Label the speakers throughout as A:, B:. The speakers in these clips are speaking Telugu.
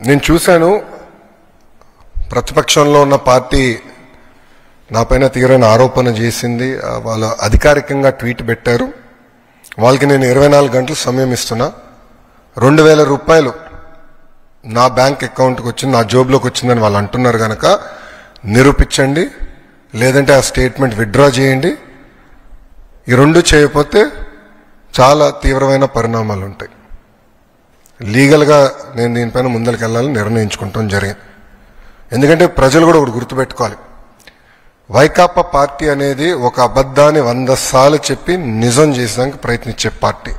A: నేను చూశాను ప్రతిపక్షంలో ఉన్న పార్టీ నాపైన తీవ్రమైన ఆరోపణ చేసింది. వాళ్ళు అధికారికంగా ట్వీట్ పెట్టారు. వాళ్ళకి నేను 24 గంటలు సమయం ఇస్తున్నా. 2000 రూపాయలు నా బ్యాంక్ అకౌంట్కి వచ్చింది, నా జోబులోకి వచ్చిందని వాళ్ళు అంటున్నారు కనుక నిరూపించండి, లేదంటే ఆ స్టేట్మెంట్ విత్డ్రా చేయండి. ఈ రెండు చేయకపోతే చాలా తీవ్రమైన పరిణామాలు ఉంటాయి. లీగల్గా నేను దీనిపైన ముందరికి వెళ్ళాలని నిర్ణయించుకుంటాం జరిగింది. ఎందుకంటే ప్రజలు కూడా ఒకటి గుర్తుపెట్టుకోవాలి, వైకాపా పార్టీ అనేది ఒక అబద్ధాన్ని 100 సార్లు చెప్పి నిజం చేసేదానికి ప్రయత్నించే పార్టీ.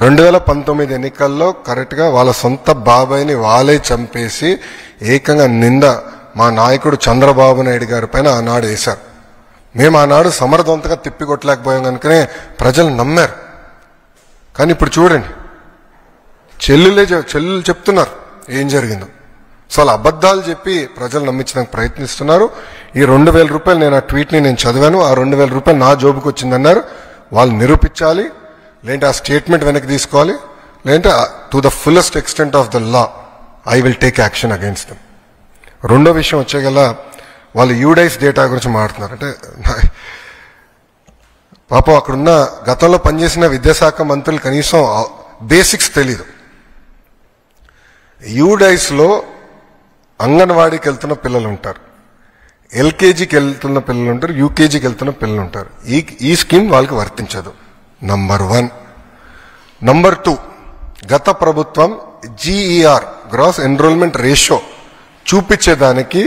A: 2019 ఎన్నికల్లో కరెక్ట్గా వాళ్ళ సొంత బాబాయిని వాళ్ళే చంపేసి ఏకంగా నింద మా నాయకుడు చంద్రబాబు నాయుడు గారి పైన ఆనాడు వేశారు. మేము ఆనాడు సమర్థవంతంగా తిప్పికొట్టలేకపోయాం కనుకనే ప్రజలు నమ్మారు. కానీ ఇప్పుడు చూడండి, చెల్లెలు చెప్తున్నారు ఏం జరిగిందో. సో అలా అబద్ధాలు చెప్పి ప్రజలు నమ్మించడానికి ప్రయత్నిస్తున్నారు. ఈ 2000 రూపాయలు నేను ఆ ట్వీట్ని నేను చదివాను. ఆ 2000 రూపాయలు నా జోబుకి వచ్చిందన్నారు. వాళ్ళు నిరూపించాలి, లేదంటే ఆ స్టేట్మెంట్ వెనక్కి తీసుకోవాలి, లేదంటే to the fullest extent of the law I will take action against them. రెండో విషయం వచ్చేగల వాళ్ళు యూడైస్ డేటా గురించి మాట్లాడుతున్నారు. అంటే పాపం అక్కడున్న గతంలో పనిచేసిన విద్యాశాఖ మంత్రులు కనీసం బేసిక్స్ తెలీదు. యూడైస్లో అంగన్వాడీకి వెళ్తున్న పిల్లలు ఉంటారు, ఎల్కేజీకి వెళ్తున్న పిల్లలు ఉంటారు, యూకేజీకి వెళ్తున్న పిల్లలు ఉంటారు. ఈ స్కీమ్ వాళ్ళకి వర్తించదు. నంబర్ 1. నంబర్ 2, గత ప్రభుత్వం జీఈఆర్ గ్రాస్ ఎన్రోల్మెంట్ రేషియో చూపించేదానికి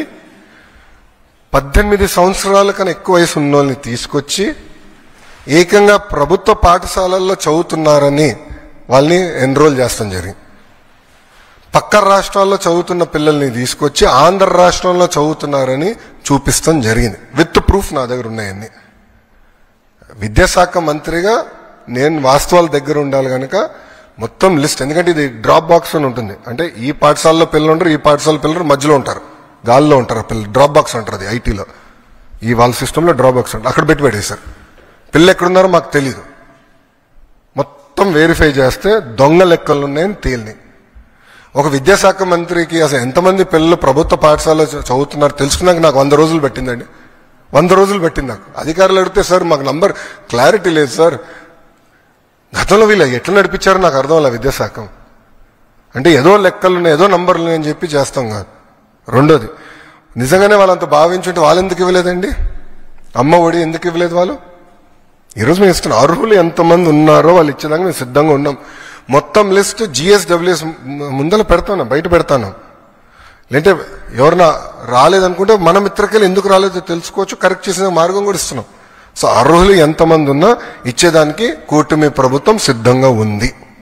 A: 18 సంవత్సరాల కన్నా ఎక్కువ వయసు ఉన్న వాళ్ళని తీసుకొచ్చి ఏకంగా ప్రభుత్వ పాఠశాలల్లో చదువుతున్నారని వాళ్ళని ఎన్రోల్ చేస్తాం జరిగింది. పక్క రాష్ట్రాల్లో చదువుతున్న పిల్లల్ని తీసుకొచ్చి ఆంధ్ర రాష్ట్రంలో చదువుతున్నారని చూపిస్తాం జరిగింది. విత్ ప్రూఫ్ నా దగ్గర ఉన్నాయన్నీ. విద్యాశాఖ మంత్రిగా నేను వాస్తవాల దగ్గర ఉండాలి కనుక మొత్తం లిస్ట్, ఎందుకంటే ఇది డ్రాప్ బాక్స్ అని ఉంటుంది. అంటే ఈ పాఠశాలలో పిల్లలు ఉంటారు, ఈ పాఠశాల పిల్లలు మధ్యలో ఉంటారు, గాల్లో ఉంటారు పిల్లలు. డ్రాప్ బాక్స్ అంటారు అది ఐటీలో. ఈ వాళ్ళ సిస్టంలో డ్రాప్ బాక్స్ ఉంటుంది. అక్కడ పెట్టి పెట్టేశారు. పిల్లలు ఎక్కడున్నారో మాకు తెలీదు. మొత్తం వెరిఫై చేస్తే దొంగ లెక్కలు ఉన్నాయని తేలిని. ఒక విద్యాశాఖ మంత్రికి అసలు ఎంతమంది పిల్లలు ప్రభుత్వ పాఠశాలలో చదువుతున్నారు తెలుసుకున్నాక నాకు 100 రోజులు పెట్టిందండి. 100 రోజులు పెట్టింది నాకు. అధికారులు అడిగితే సార్ మాకు నంబర్ క్లారిటీ లేదు సార్, గతంలో వీళ్ళు ఎట్లా నడిపించారో నాకు అర్థం అలా విద్యాశాఖ. అంటే ఏదో లెక్కలున్నాయి, ఏదో నంబర్లు ఉన్నాయని చెప్పి చేస్తాం కాదు. రెండోది, నిజంగానే వాళ్ళంత భావించుంటే వాళ్ళు ఎందుకు ఇవ్వలేదండి? అమ్మ ఒడి ఎందుకు ఇవ్వలేదు వాళ్ళు? ఈరోజు మేము ఇస్తున్నాం. అర్హులు ఎంతమంది ఉన్నారో వాళ్ళు ఇచ్చేదాకా మేము సిద్ధంగా ఉన్నాం. మొత్తం లిస్ట్ GSWS ముందర పెడతాను, బయట పెడతాను. లేదంటే ఎవరన్నా రాలేదనుకుంటే మన మిత్రకెళ్ళి ఎందుకు రాలేదో తెలుసుకోవచ్చు, కరెక్ట్ చేసిన మార్గం కూడా ఇస్తున్నాం. సో అర్హులు ఎంతమంది ఉన్నా ఇచ్చేదానికి కూటమి ప్రభుత్వం సిద్ధంగా ఉంది.